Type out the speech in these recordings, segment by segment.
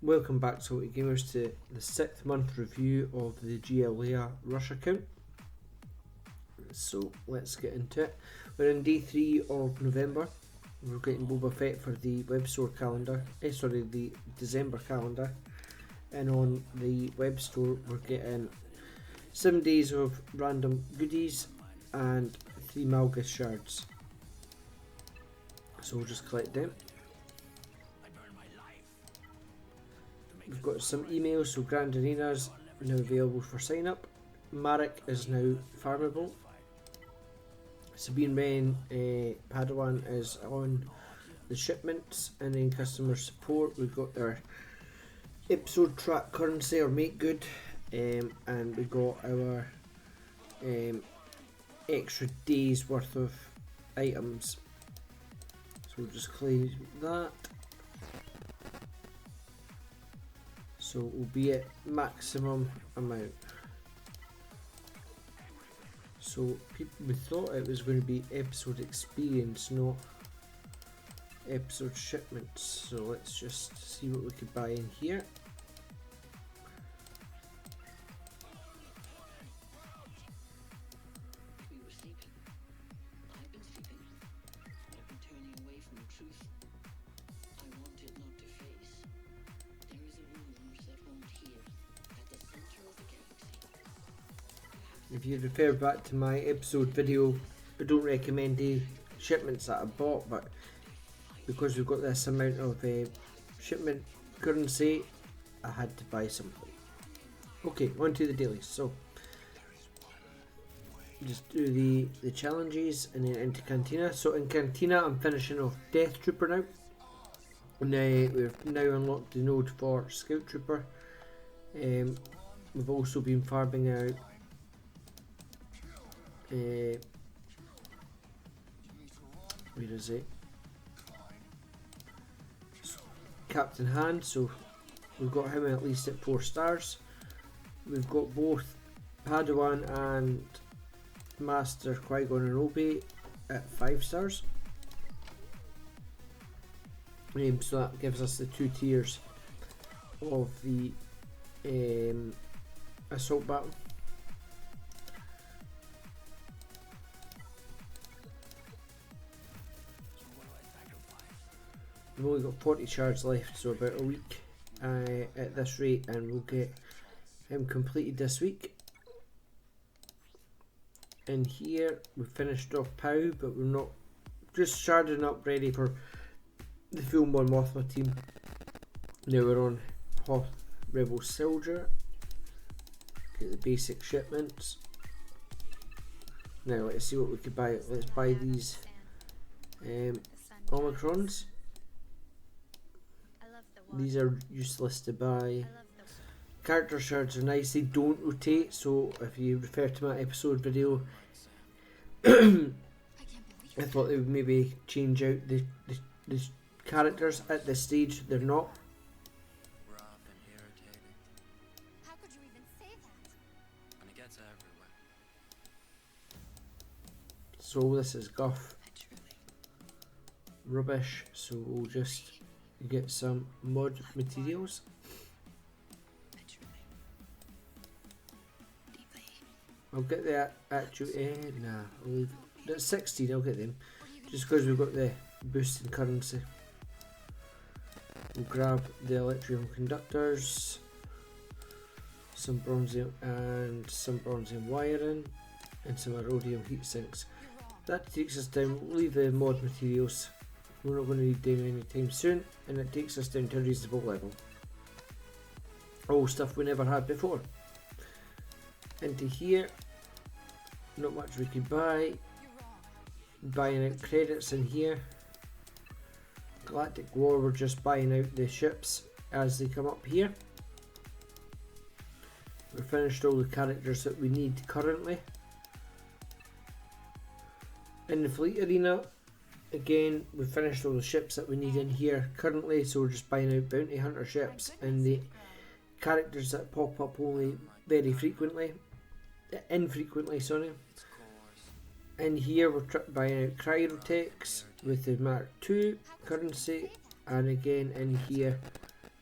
Welcome back, Salty Gamers, to the 6th month review of the GL Leia Rush account. So let's get into it. We're in day 3 of November. We're getting Boba Fett for the web store calendar, the December calendar. And on the web store we're getting 7 days of random goodies and 3 Malgus shards. So we'll just collect them. We've got some emails, so Grand Arena's now available for sign up. Marek is now farmable. Sabine Wren Padawan is on the shipments, and in customer support we've got our episode track currency or make good, and we got our extra days worth of items. So we'll just claim that. So it will be at maximum amount. So we thought it was going to be episode experience, not episode shipments. So let's just see what we could buy in here. If you refer back to my episode video, I don't recommend the shipments that I bought, but because we've got this amount of shipment currency, I had to buy something. Okay, on to the dailies. So just do the challenges and then into Cantina. So in Cantina I'm finishing off Death Trooper now. We've now unlocked the node for Scout Trooper. We've also been farming out where is it? Captain Han, so we've got him at least at 4 stars. We've got both Padawan and Master Qui-Gon and Obi at 5 stars. So that gives us the 2 tiers of the assault battle. We've only got 40 shards left, so about a week at this rate, and we'll get him completed this week. In here we've finished off Pow, but we're not, just sharding up ready for the full Mon Mothma team. Now we're on Hoth Rebel Soldier. Get the basic shipments. Now let's see what we could buy. Let's buy these Omicrons. These are useless to buy. Character shards are nice, they don't rotate, so if you refer to my episode video, I thought they would maybe change out the characters. At this stage they're not. How could you even say that? And it gets everywhere. So this is guff rubbish, so we'll just get some mod materials. I'll get the actual nah, I'll leave at 16. I'll get them just because we've got the boost in currency. We'll grab the electrical conductors, some bronzium wiring, and some rhodium heat sinks. That takes us down. We'll leave the mod materials. We're not going to need them anytime soon, and it takes us down to a reasonable level. All stuff we never had before. Into here, not much we could buy. Buying out credits in here. Galactic War, we're just buying out the ships as they come up here. We've finished all the characters that we need currently. In the fleet arena, again, we've finished all the ships that we need in here currently, so we're just buying out bounty hunter ships and the characters that pop up only very infrequently, sorry. In here we're buying out Cryotechs with the Mark II currency, and again in here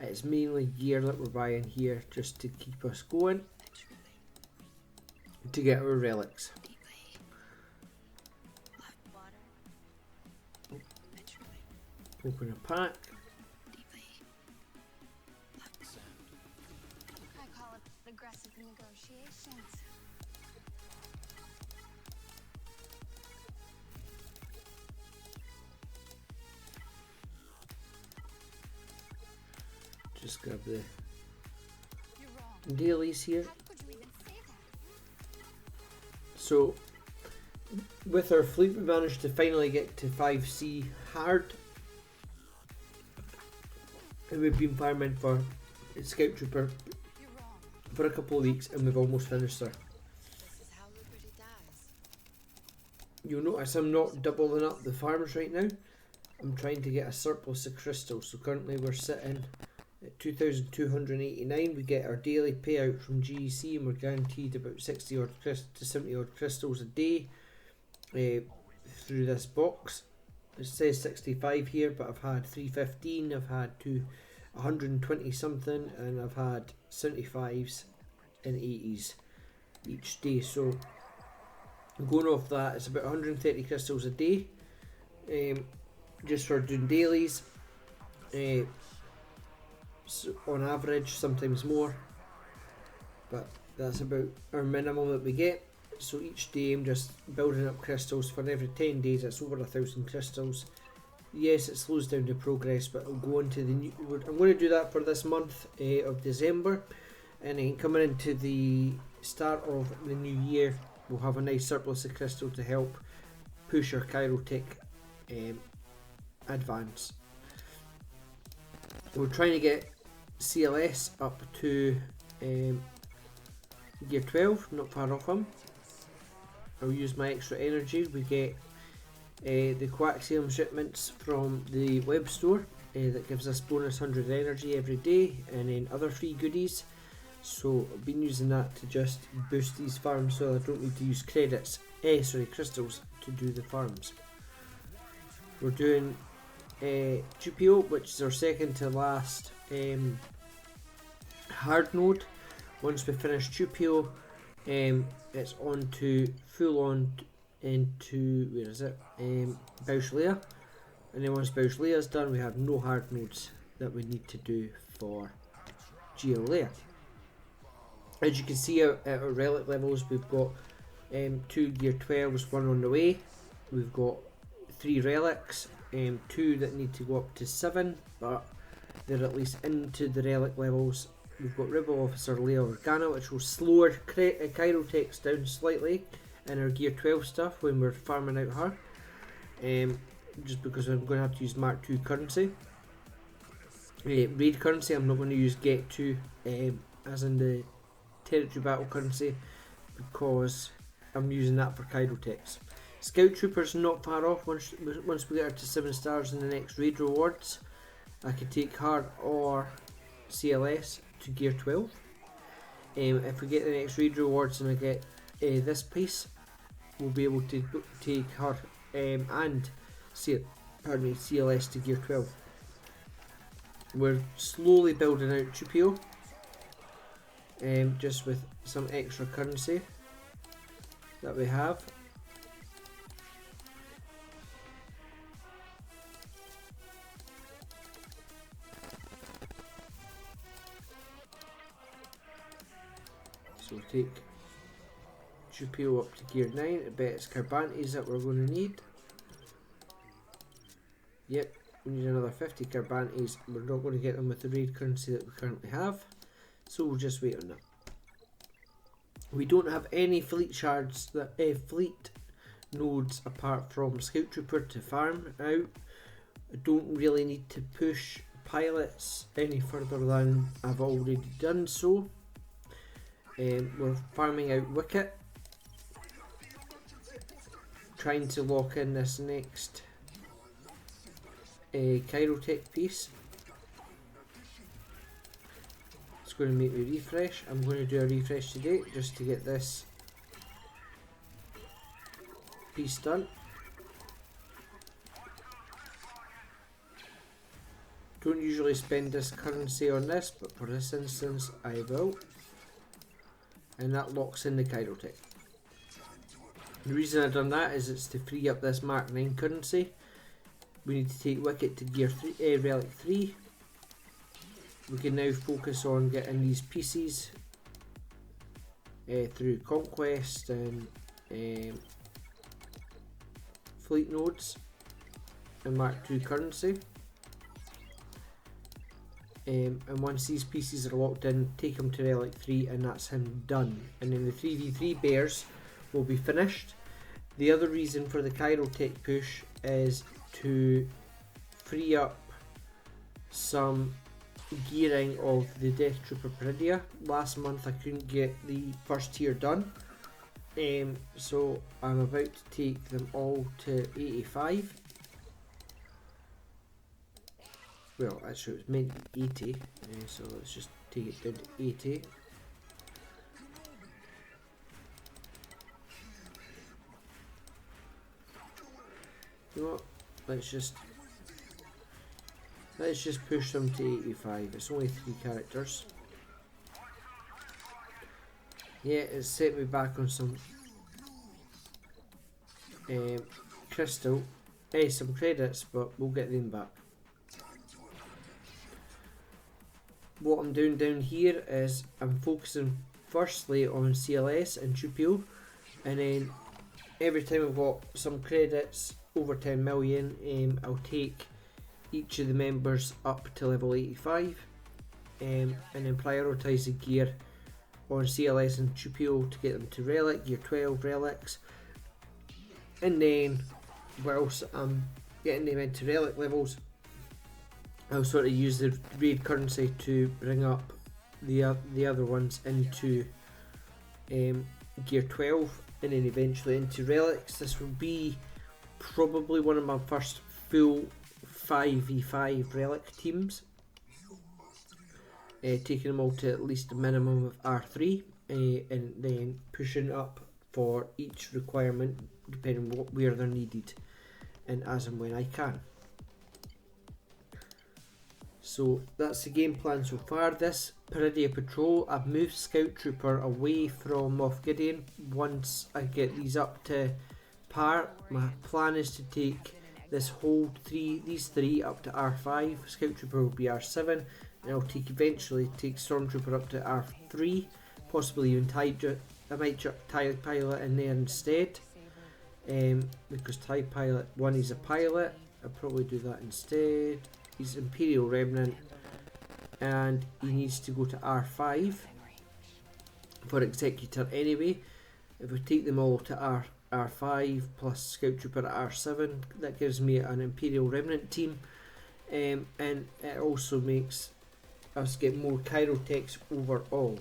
It's mainly gear that we're buying here just to keep us going, to get our relics. Open a pack. I call it aggressive negotiations. Just grab the You're wrong. dailies here. How could you even say that? So with our fleet we managed to finally get to 5C hard, and we've been farming for Scout Trooper You're wrong. for a couple of weeks and we've almost finished her. This is how liberty dies. You'll notice I'm not doubling up the farms right now. I'm trying to get a surplus of crystals. So currently we're sitting at 2,289. We get our daily payout from GEC and we're guaranteed about 60 odd to 70 odd crystals a day through this box. It says 65 here, but I've had 315, I've had 120 something, and I've had 75s and 80s each day. So going off that, it's about 130 crystals a day, just for doing dailies. So on average, sometimes more, but that's about our minimum that we get. So each day I'm just building up crystals. For every 10 days it's over 1,000 crystals. Yes, it slows down the progress, but I'll go on to the new, I'm going to do that for this month of December, and then coming into the start of the new year we'll have a nice surplus of crystal to help push our Chirotech advance. We're trying to get CLS up to gear 12, not far off him. I'll use my extra energy. We get the coaxium shipments from the web store that gives us bonus 100 energy every day, and then other free goodies. So I've been using that to just boost these farms so I don't need to use credits, crystals to do the farms. We're doing Tupio, which is our second to last hard node. Once we finish Tupio, it's on to full on into, where is it, Bausch Leia, and then once Bausch Leia is done we have no hard nodes that we need to do for GL Leia. As you can see at our relic levels, we've got 2 gear 12s, 1 on the way. We've got 3 relics, 2 that need to go up to 7, but they're at least into the relic levels. We've got Rebel Officer Leia Organa, which will slow our Chirotechs down slightly in our gear 12 stuff when we're farming out her, just because I'm going to have to use Mark II currency. Raid currency I'm not going to use Get 2 as in the territory battle currency, because I'm using that for Chirotechs. Scout Troopers not far off. Once we get her to 7 stars in the next raid rewards, I could take her or CLS to gear 12. If we get the next raid rewards and I get this piece, we'll be able to take her and CLS to gear 12. We're slowly building out Tupio, just with some extra currency that we have. So we'll take Tupio up to gear 9. I bet it's Carbantes that we're going to need. Yep, we need another 50 Carbantes. We're not going to get them with the raid currency that we currently have, so we'll just wait on that. We don't have any fleet shards, fleet nodes apart from Scout Trooper to farm out. I don't really need to push pilots any further than I've already done so. We're farming out Wicket, trying to lock in this next Chirotech piece. It's going to make me refresh. I'm going to do a refresh today just to get this piece done. Don't usually spend this currency on this, but for this instance I will. And that locks in the Kyrotech. The reason I've done that is it's to free up this Mark 9 currency. We need to take Wicket to Gear 3, Relic 3. We can now focus on getting these pieces through Conquest and Fleet Nodes and Mark 2 currency. And once these pieces are locked in, take him to Relic 3 and that's him done. And then the 3v3 bears will be finished. The other reason for the Kyrotech push is to free up some gearing of the Death Trooper Peridia. Last month I couldn't get the first tier done. So I'm about to take them all to 85. Well, actually it was meant to be 80, so let's just take it down to 80. You know what? Let's just push them to 85. It's only 3 characters. Yeah, it's set me back on some crystal, some credits, but we'll get them back. What I'm doing down here is I'm focusing firstly on CLS and 2PO, and then every time I've got some credits over 10 million, I'll take each of the members up to level 85, and then prioritise the gear on CLS and 2PO to get them to Relic, Gear 12 relics, and then whilst I'm getting them into Relic levels, I'll sort of use the raid currency to bring up the other ones into Gear 12 and then eventually into relics. This will be probably one of my first full 5v5 relic teams, taking them all to at least a minimum of R3, and then pushing up for each requirement depending on where they're needed and as and when I can. So that's the game plan so far. This Peridia Patrol, I've moved Scout Trooper away from Moff Gideon. Once I get these up to par, my plan is to take these three up to R5. Scout Trooper will be R7, and I'll eventually take Stormtrooper up to R3, possibly even I might chuck TIE Pilot in there instead, because TIE Pilot 1 is a pilot. I'll probably do that instead. He's Imperial Remnant and he needs to go to R5 for Executor anyway. If we take them all to R5 plus Scout Trooper at R7, that gives me an Imperial Remnant team, and it also makes us get more Kyrotechs overall.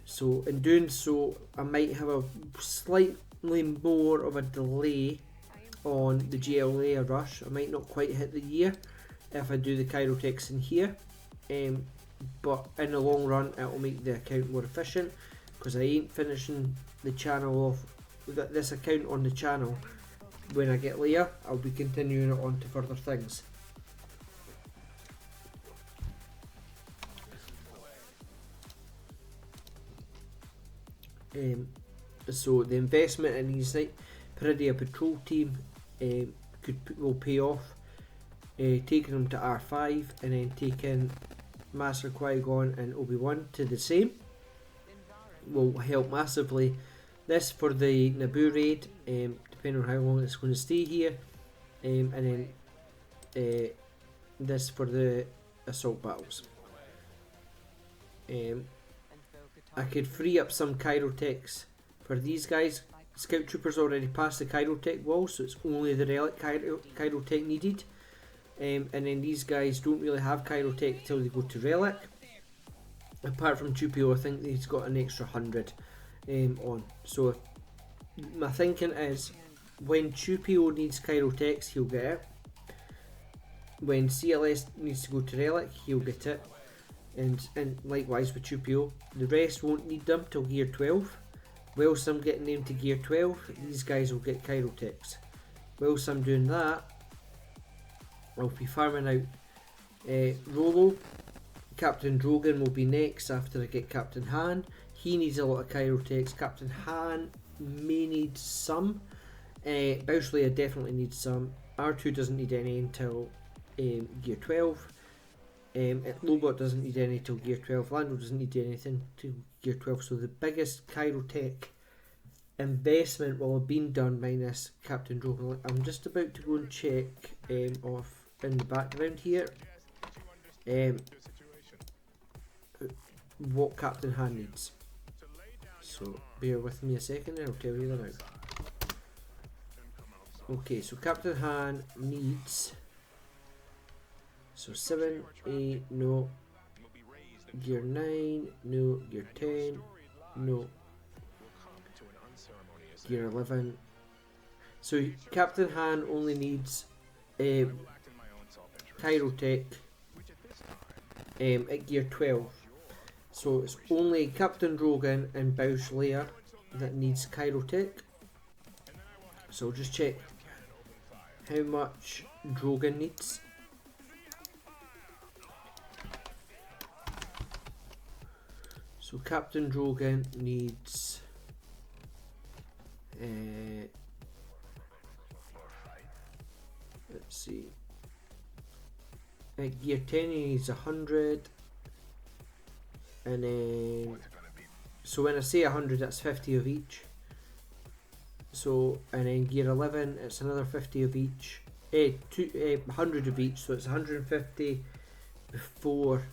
So in doing so, I might have a slightly more of a delay on the GL Leia Rush. I might not quite hit the year if I do the Kyrotechs in here, but in the long run it will make the account more efficient, because I ain't finishing the channel off this account on the channel when I get Leia. I'll be continuing it on to further things. So the investment in these Peridia Patrol team will pay off, taking them to R5 and then taking Master Qui-Gon and Obi-Wan to the same will help massively. This for the Naboo raid, depending on how long it's going to stay here, and then this for the assault battles. I could free up some Kyrotechs for these guys. Scout Troopers already passed the Kyrotech wall, so it's only the Relic Kyrotech needed. And then these guys don't really have Kyrotech until they go to Relic. Apart from 2PO, I think he's got an extra 100 on. So my thinking is, when 2PO needs Kyrotechs, he'll get it. When CLS needs to go to Relic, he'll get it. And likewise with 2PO. The rest won't need them till Gear 12. Whilst I'm getting them to Gear 12, these guys will get Kyrotechs. Whilst I'm doing that, I'll be farming out Rolo, Captain Drogon will be next after I get Captain Han. He needs a lot of Kyrotechs. Captain Han may need some. Bouch Leia definitely needs some. R2 doesn't need any until gear 12. Lobot doesn't need any till gear 12. Lando doesn't need anything till gear 12. So the biggest Kyrotech investment will have been done minus Captain Drogon. I'm just about to go and check off in the background here what Captain Han needs. So bear with me a second and I'll tell you that now. Okay, so Captain Han needs 7, 8, no. Gear 9, no. Gear 10, no. Gear 11. So Captain Han only needs Kyrotech at gear 12. So it's only Captain Drogon and Bouch Leia that needs Kyrotech. So I'll just check how much Drogon needs. So Captain Drogon needs let's see, at gear 10 he needs 100, and then so when I say 100 that's 50 of each. So and then gear 11 it's another 50 of each, 100 of each, so it's 150 before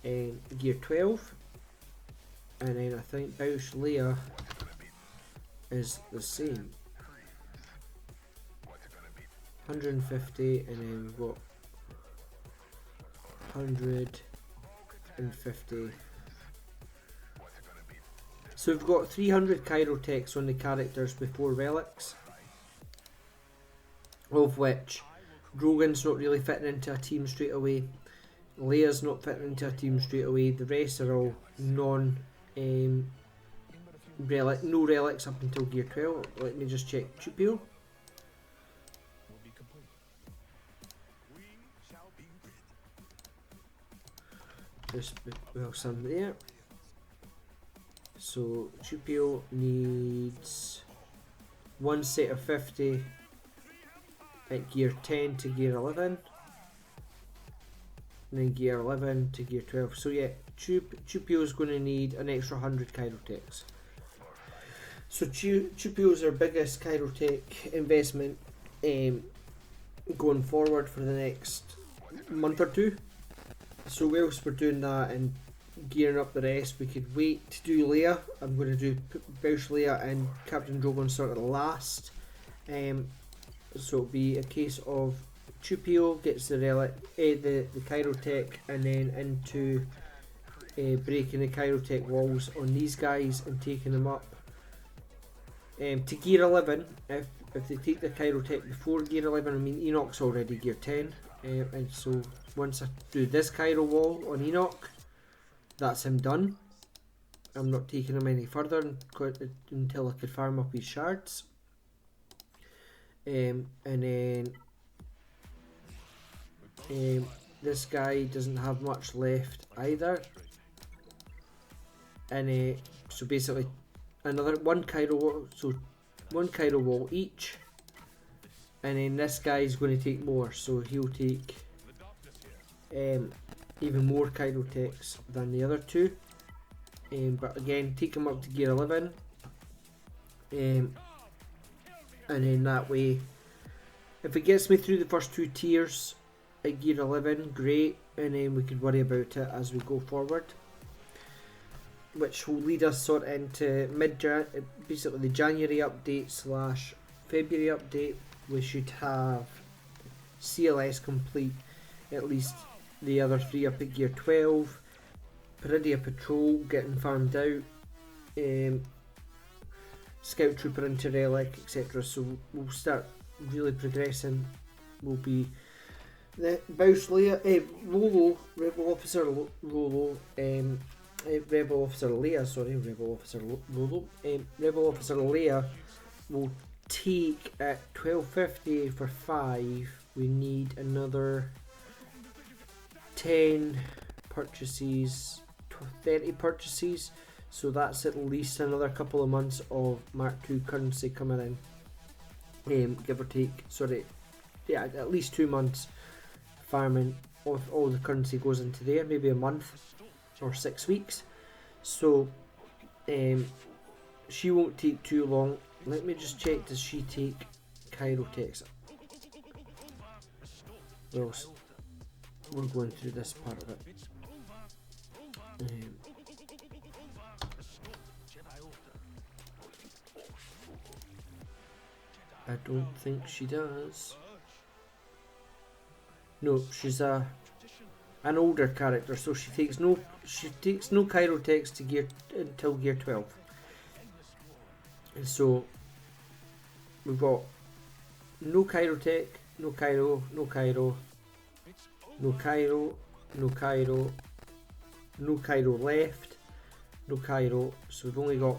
gear 12. And then I think Bouch Leia is the same. 150 and then we've got 150. So we've got 300 Kyrotechs on the characters before relics, of which Drogon's not really fitting into a team straight away, Leia's not fitting into a team straight away, the rest are all relic, no relics up until gear 12. Let me just check. Chupio. Just well some there. So Chupio needs one set of 50 at gear 10 to gear 11. And then gear 11 to gear 12. So yeah, Chupio is going to need an extra 100 Kyrotechs. So Chupio is our biggest Kyrotech investment going forward for the next month or two. So whilst we're doing that and gearing up the rest, we could wait to do Leia. I'm going to do Bouch Leia and Captain Drogon sort of last. So it'll be a case of Chupio gets the relic, the Kyrotech, and then into breaking the Kyrotech walls on these guys and taking them up to gear 11. If they take the Kyrotech before gear 11, I mean Enoch's already gear 10, and so once I do this Kyro wall on Enoch, that's him done. I'm not taking him any further until I could farm up his shards. And then this guy doesn't have much left either, and so basically another one Kyro wall, so one Kyro wall each, and then this guy is going to take more, so he'll take even more Kyrotechs than the other two, but again take him up to gear 11, and then that way if it gets me through the first two tiers at gear 11, great, and then we could worry about it as we go forward, which will lead us sort of into basically the January update / February update. We should have CLS complete, at least the other three up at gear 12, Peridia Patrol getting farmed out, Scout Trooper into Relic, etc. So we'll start really progressing. Will be the Bouch Leia, Rolo, Rebel Officer Rolo, Rebel Officer Leia, sorry, Rebel Officer Rolo, Rebel Officer Leia will take at 1250 for 5. We need another 10 purchases, 30 purchases, so that's at least another couple of months of Mark II currency coming in, give or take. Sorry, yeah, at least 2 months farming of all the currency goes into there, maybe a month or 6 weeks. So she won't take too long. Let me just check, does she take Chirotex? Well, we're going through this part of it. I don't think she does. No, she's an older character, so she takes no Chirotex to gear until gear 12. And so we've got no Chirotech, no Cairo, no Cairo, no Cairo, no Cairo, no Cairo left, no Cairo. So we've only got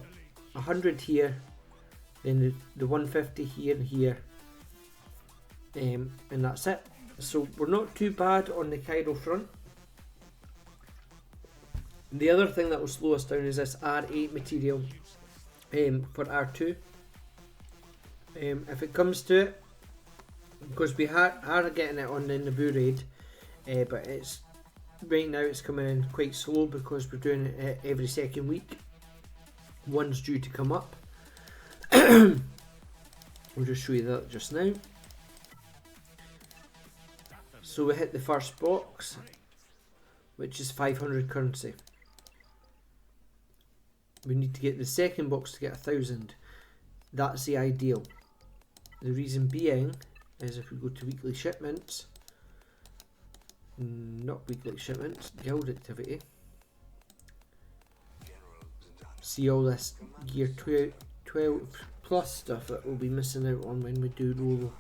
100 here, then the 150 here and here, and that's it. So we're not too bad on the Cairo front. The other thing that will slow us down is this R8 material for R2. If it comes to it, because we are getting it on the Naboo raid, but it's right now it's coming in quite slow because we're doing it every second week. One's due to come up. We'll just show you that just now. So we hit the first box, which is 500 currency. We need to get the second box to get 1,000. That's the ideal. The reason being is if we go to weekly shipments, not weekly shipments, guild activity. See all this gear 12 plus stuff that we'll be missing out on when we do roll.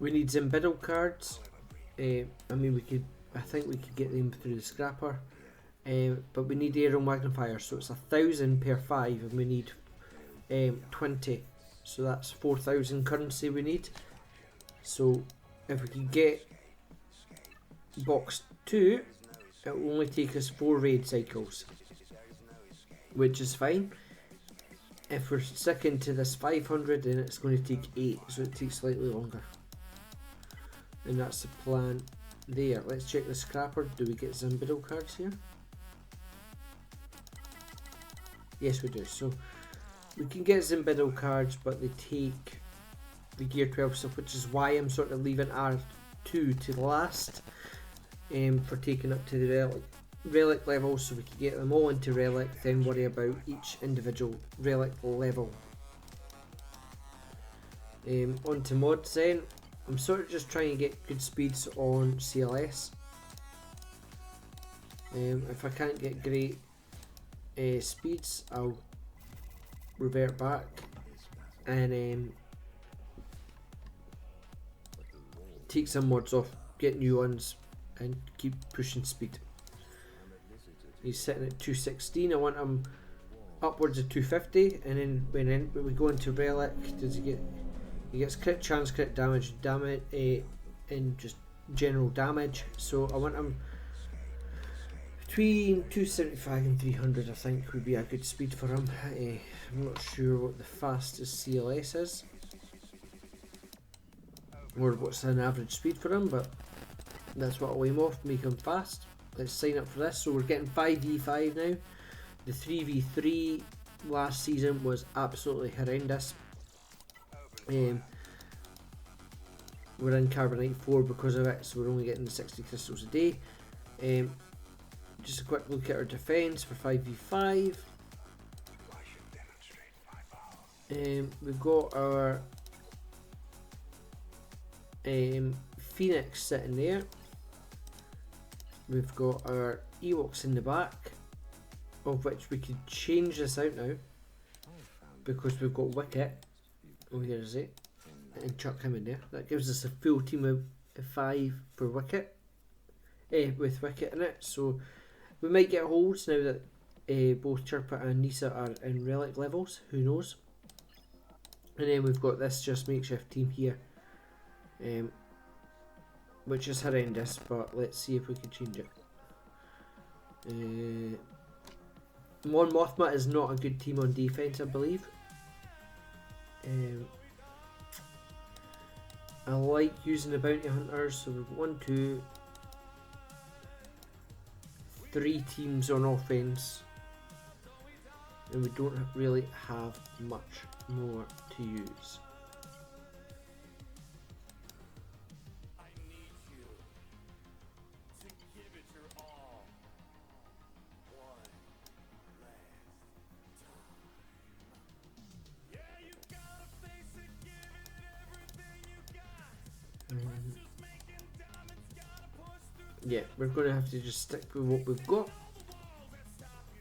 We need Zimbiddle cards. I mean, I think we could get them through the scrapper. But we need aerial magnifier, so it's 1,000 per 5, and we need 20. So that's 4,000 currency we need. So if we can get box 2, it will only take us 4 raid cycles, which is fine. If we're sticking to this 500, then it's going to take 8, so it takes slightly longer. And that's the plan there. Let's check the scrapper. Do we get Zimbiddle cards here? Yes, we do. So we can get Zimbiddle cards, but they take the gear 12 stuff, which is why I'm sort of leaving R2 to the last, for taking up to the relic level, so we can get them all into relic, then worry about each individual relic level. On to mods then. I'm sort of just trying to get good speeds on CLS. If I can't get great speeds, I'll revert back and take some mods off, get new ones, and keep pushing speed. He's sitting at 216. I want him upwards of 250, and then when we go into relic, does he get? He gets crit chance, crit damage, and just general damage. So I want him between 275 and 300. I think would be a good speed for him. I'm not sure what the fastest CLS is, or what's an average speed for him, but that's what I'll aim off, make him fast. Let's sign up for this. So we're getting 5v5 now. The 3v3 last season was absolutely horrendous. We're in Carbonite 4 because of it, so we're only getting the 60 crystals a day. Just a quick look at our defense for 5v5. We've got our Phoenix sitting there. We've got our Ewoks in the back, of which we could change this out now because we've got Wicket. Oh, here's it. And chuck him in there. That gives us a full team of 5 for Wicket. With Wicket in it. So we might get holds now that both Chirpa and Nisa are in relic levels. Who knows? And then we've got this just makeshift team here. which is horrendous, but let's see if we can change it. Mon Mothma is not a good team on defense, I believe. I like using the bounty hunters, so we've 1, 2, 3 teams on offense, and we don't really have much more to use. Yeah, we're going to have to just stick with what we've got.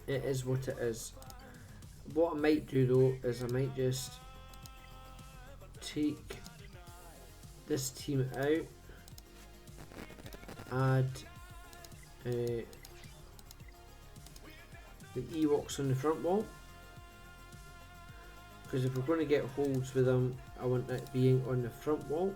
It is what it is. What I might do though is I might just take this team out, add the Ewoks on the front wall, because if we're going to get holes with them, I want it being on the front wall.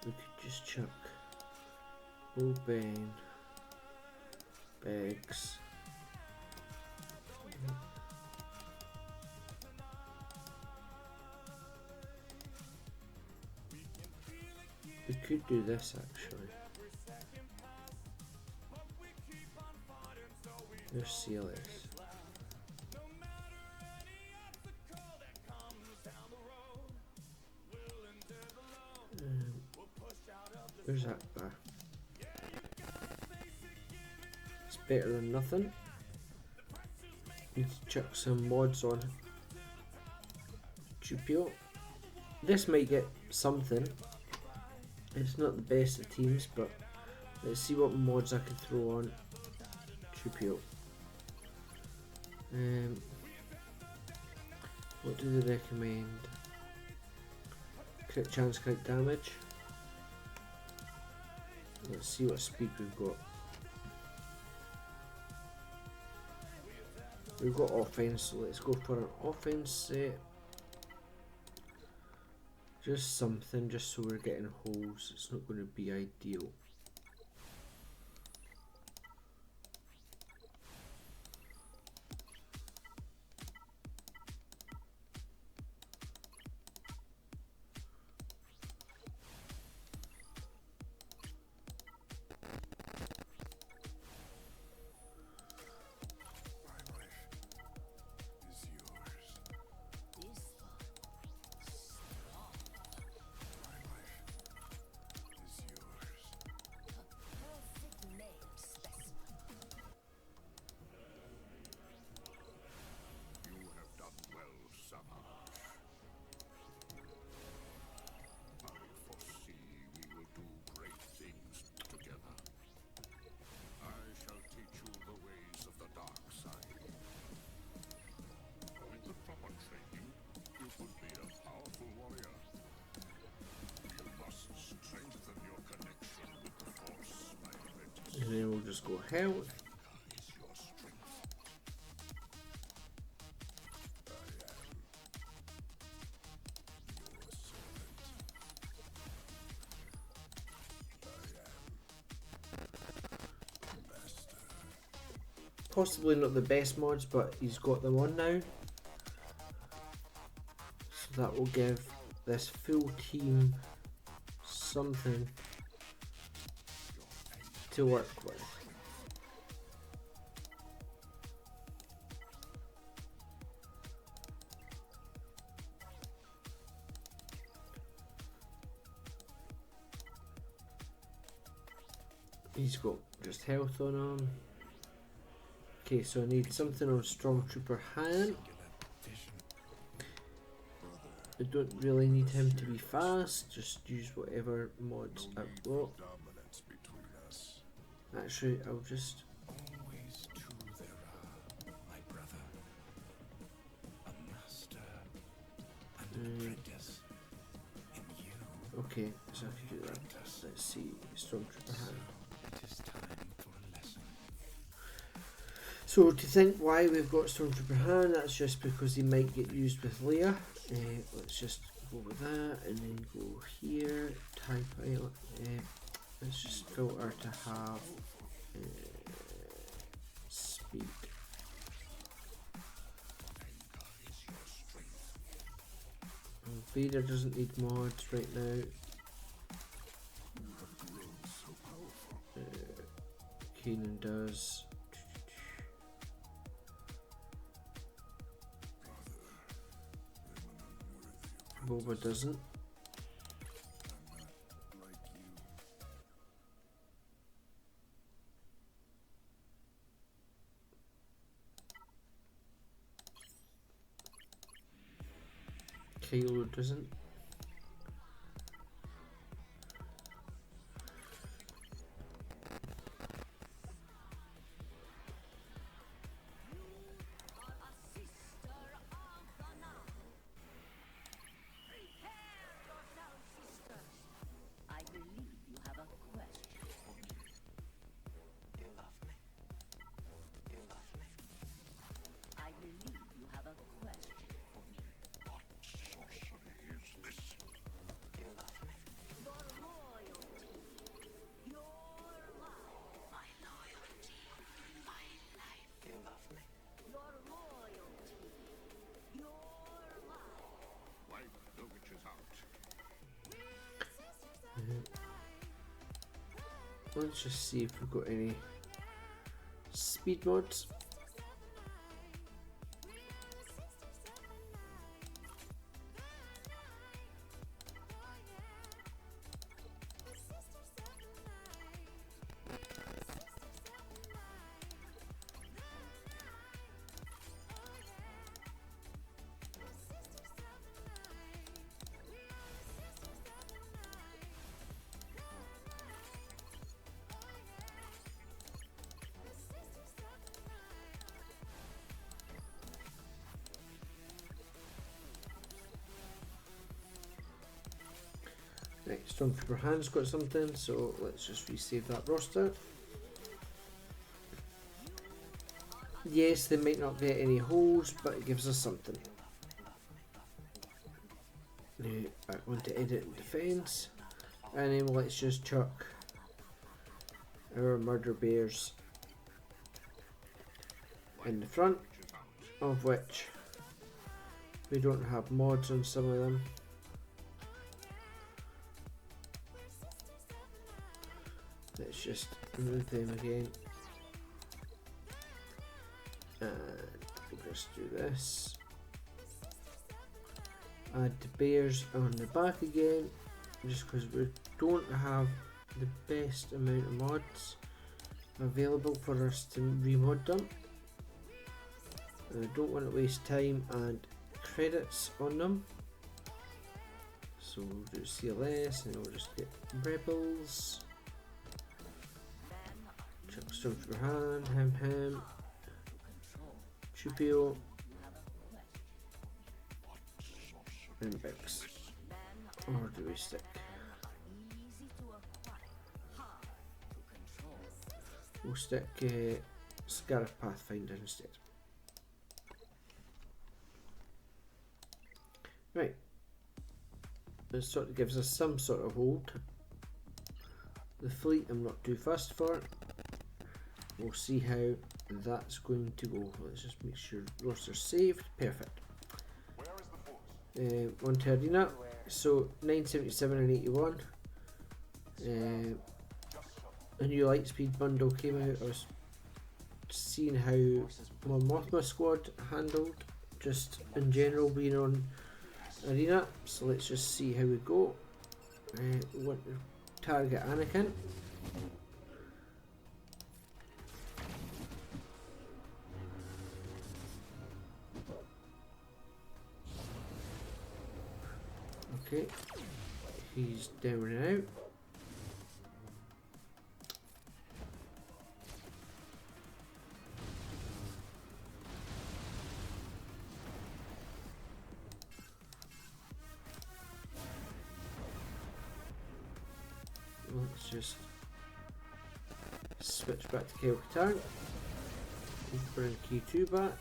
We could just chuck open bags. We could do this actually. There's CLS. Where's that bar? It's better than nothing. Need to chuck some mods on Chupio. This might get something. It's not the best of teams, but let's see what mods I can throw on Chupio. What do they recommend? Crit chance, crit damage. Let's see what speed we've got. We've got offense, so let's go for an offense set. Just something, just so we're getting holes. It's not going to be ideal. And then we'll just go health. Possibly not the best mods, but he's got them on now. So that will give this full team something to work with. He's got just health on him. Okay, so I need something on Stormtrooper Han. I don't really need him to be fast, just use whatever mods I've got. Actually, I'll just... Always two there are, my brother. A master and an apprentice. In you, okay, so I can do that. apprentice. let's see. Stormtrooper hand. It is time for a lesson. So to think why we've got Stormtrooper hand, that's just because he might get used with Leia. Let's just go with that and then go here. TIE pilot. Let's just filter to have speed. Vader doesn't need mods right now. Kanan does. Boba doesn't. Kylo doesn't. Let's just see if we've got any speed mods. Right, Stormtrooper hand's got something, so let's just resave that roster. Yes, they might not get any holes, but it gives us something. Now, back onto edit and defense, and then let's just chuck our murder bears in the front, of which we don't have mods on some of them. Let's just remove them again, and we'll just do this. Add the bears on the back again, just because we don't have the best amount of mods available for us to remod them. And I don't want to waste time and credits on them, so we'll do CLS and we'll just get Rebels. Chuck Stormtrooper hand, Ham, Chupio, and Bix. Or do we stick? We'll stick Scarif Pathfinder instead. Right. This sort of gives us some sort of hold. The fleet I'm not too fussed for. We'll see how that's going to go. Let's just make sure roster's saved. Perfect. On to Arena. So 977 and 81. A new Lightspeed bundle came out. I was seeing how my Mothma squad handled just in general being on Arena. So let's just see how we go. We want to target Anakin. Okay, he's down and out. let's just switch back to KO Katarn. Bring key 2 back.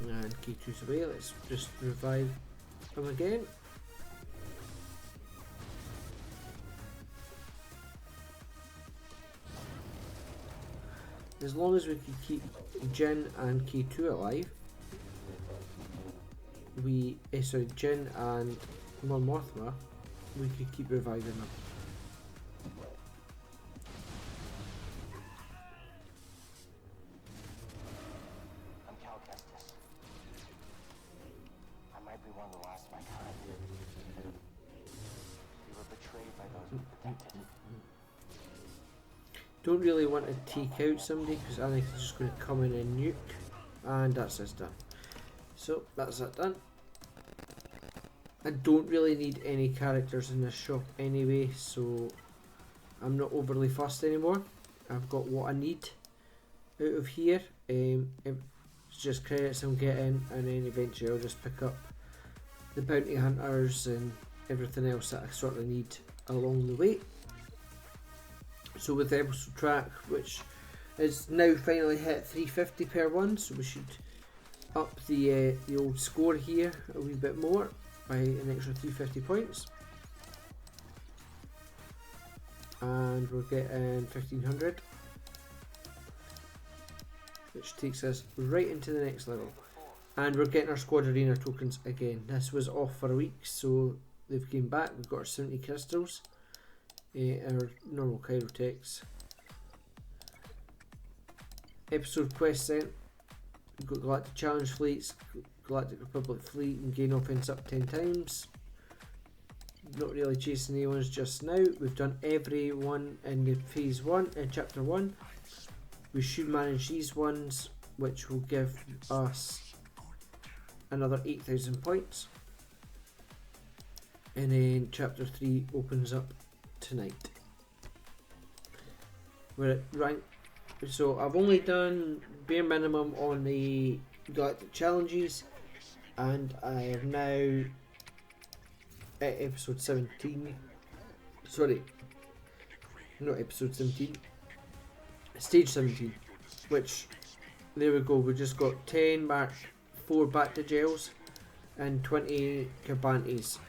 And key 2's away. Let's just revive him again. As long as we can keep Jin and key 2 alive, sorry, Jin and Mon Mothma, we could keep reviving them. I'm Cal Kestis. I might be one of the last of my kind. We were betrayed by those we protected. Don't really want to take out somebody because I think it's just going to come in and nuke, and that's us done. So that's that done. I don't really need any characters in this shop anyway, so I'm not overly fussed anymore. I've got what I need out of here. It's just credits I'm getting, and then eventually I'll just pick up the bounty hunters and everything else that I sort of need along the way. So with the episode track, which is now finally hit 350 per one, so we should up the old score here a wee bit more by an extra 350 points, and we're getting 1500, which takes us right into the next level, and we're getting our squad arena tokens again. This was off for a week, so they've came back. We've got our 70 crystals, our normal Kyrotechs, episode quest sent. We've got Galactic Challenge fleets, Galactic Republic fleet, and gain offense up 10 times. Not really chasing any ones just now. We've done every one in the phase 1 in chapter 1. We should manage these ones, which will give us another 8,000 points. And then chapter 3 opens up tonight. We're at rank. So I've only done bare minimum on the Galactic Challenges, and I am now at episode 17. Sorry, not episode 17. Stage 17, which, there we go, we just got 10 Mark 4 back to gels and 20 Carbantes.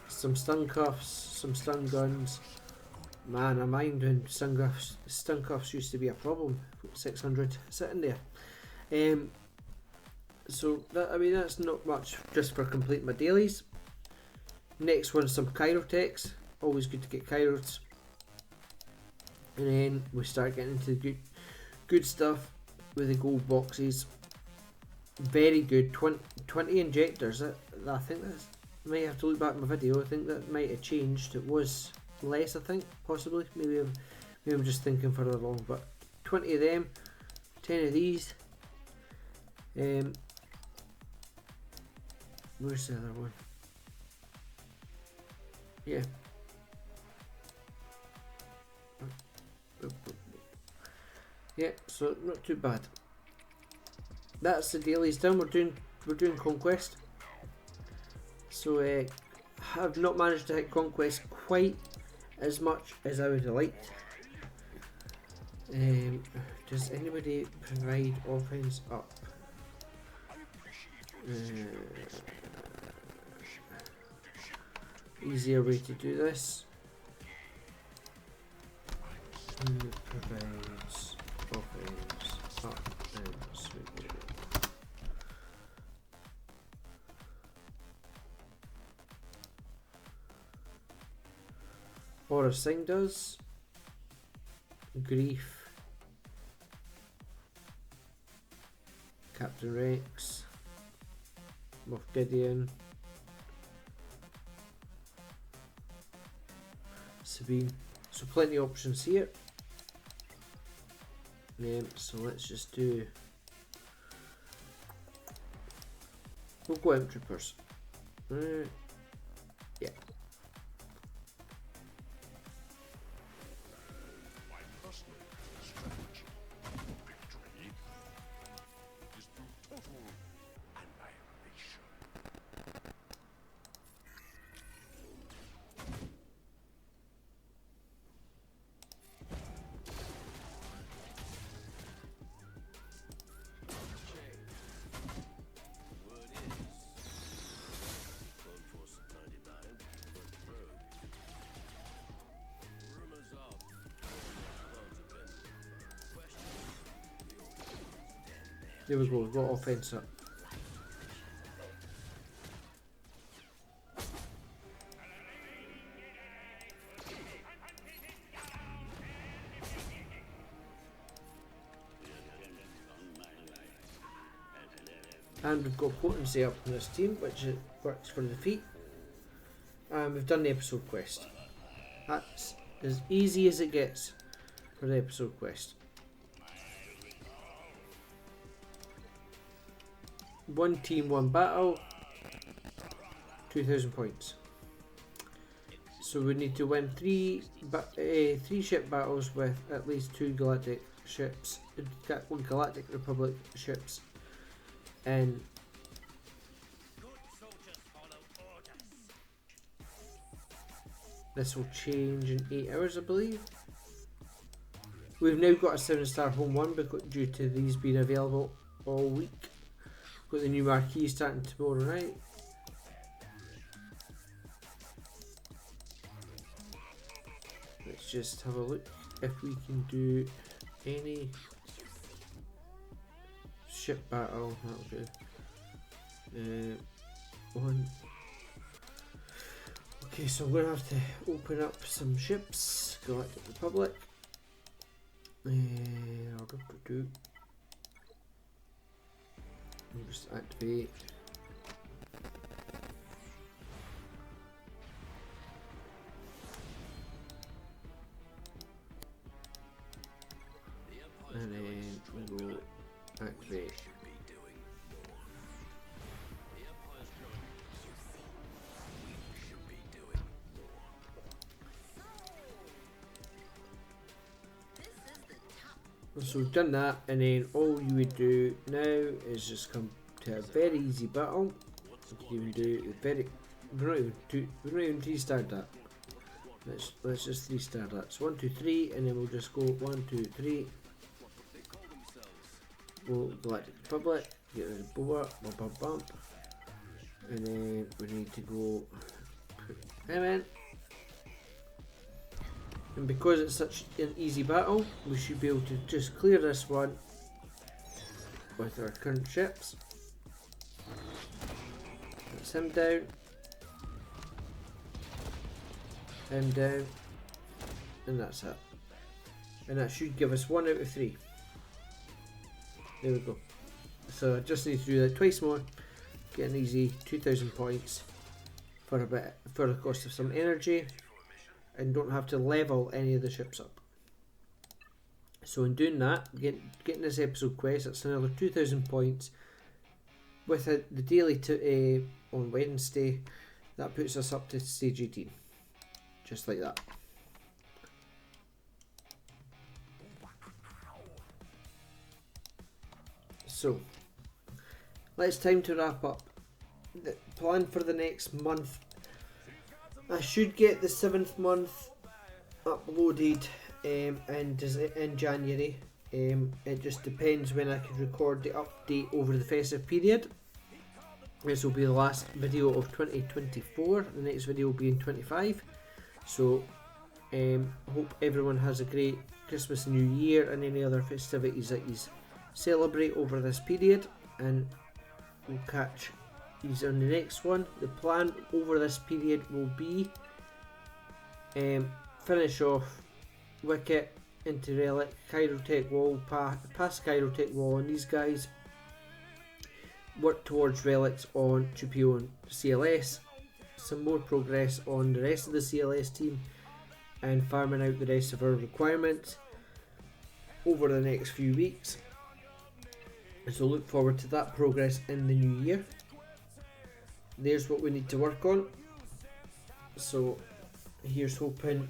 Some stun cuffs, some stun guns. Man, I mind when stun cuffs used to be a problem. 600 sitting there. So that, I mean, that's not much just for completing my dailies. Next one's some Kyrotechs. Always good to get Kyrots. And then we start getting into the good stuff with the gold boxes. Very good. 20 injectors. I think that's, I might have to look back at my video. I think that might have changed. It was less, I think, possibly. Maybe I'm just thinking further along, but 20 of them, 10 of these. Where's the other one? Yeah. Yeah, so not too bad. That's the dailies done. We're doing Conquest. So have not managed to hit Conquest quite as much as I would have liked. Does anybody provide offense up? Easier way to do this. Who provides offense up? Sweet. Or a Singh does. Grief. Captain Rex. Moff Gideon. Sabine. So plenty of options here. So let's just do. We'll go out troopers. Yeah. My personal strategy for victory is through total There we go, we've got offense up. And we've got potency up in this team, which works for defeat. And we've done the episode quest. That's as easy as it gets for the episode quest. One team, one battle, 2,000 points. So we need to win three ship battles with at least 2 galactic ships, Galactic Republic ships, and this will change in 8 hours, I believe. We've now got a 7-star home 1 because due to these being available all week. Got the new marquee starting tomorrow night. Let's just have a look if we can do any ship battle. That'll do. One. Okay, so we're gonna have to open up some ships. Galactic Republic. We'll just activate. And then we'll activate. So we've done that, and then all you would do now is just come to a very easy battle. You can even do very. We're not even 3-star that. Let's just 3-star that. So 1, 2, 3, and then we'll just go 1, 2, 3. Go Galactic Republic. Get rid of Boa. Bump, bump, bump. And then we need to go put him in. And because it's such an easy battle, we should be able to just clear this one with our current ships. That's him down. Him down. And that's it. And that should give us 1 out of 3. There we go. So I just need to do that twice more. Get an easy 2,000 points for the cost of some energy. And don't have to level any of the ships up. So in doing that, getting this episode quest, that's another 2,000 points. With the daily on Wednesday, that puts us up to stage 18. Just like that. So, it's time to wrap up. The plan for the next month. I should get the 7th month uploaded in January. It just depends when I can record the update over the festive period. This will be the last video of 2024. The next video will be in 25. So hope everyone has a great Christmas and New Year and any other festivities that you celebrate over this period. And we'll catch on the next one. The plan over this period will be finish off Wicket into Relic, Chirotech Wall, past Chirotech Wall on these guys, work towards Relics on Chupio and CLS, some more progress on the rest of the CLS team, and farming out the rest of our requirements over the next few weeks. So look forward to that progress in the new year. There's what we need to work on. So here's hoping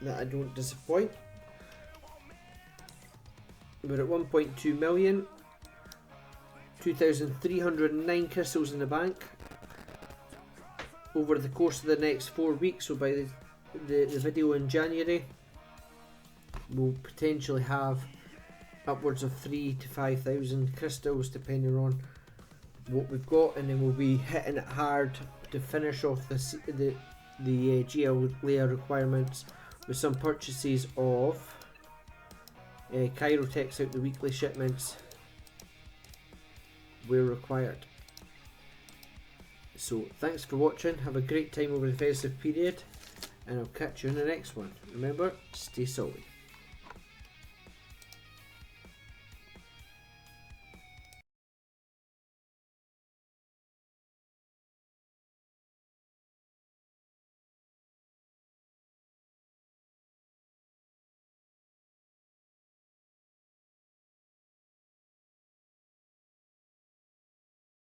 that I don't disappoint. We're at 1.2 million, 2,309 crystals in the bank. Over the course of the next 4 weeks, so by the video in January, we'll potentially have upwards of 3,000 to 5,000 crystals depending on what we've got, and then we'll be hitting it hard to finish off the GL Leia requirements with some purchases of Chirotechs out the weekly shipments, where required. So thanks for watching, have a great time over the festive period, and I'll catch you in the next one. Remember, stay salty.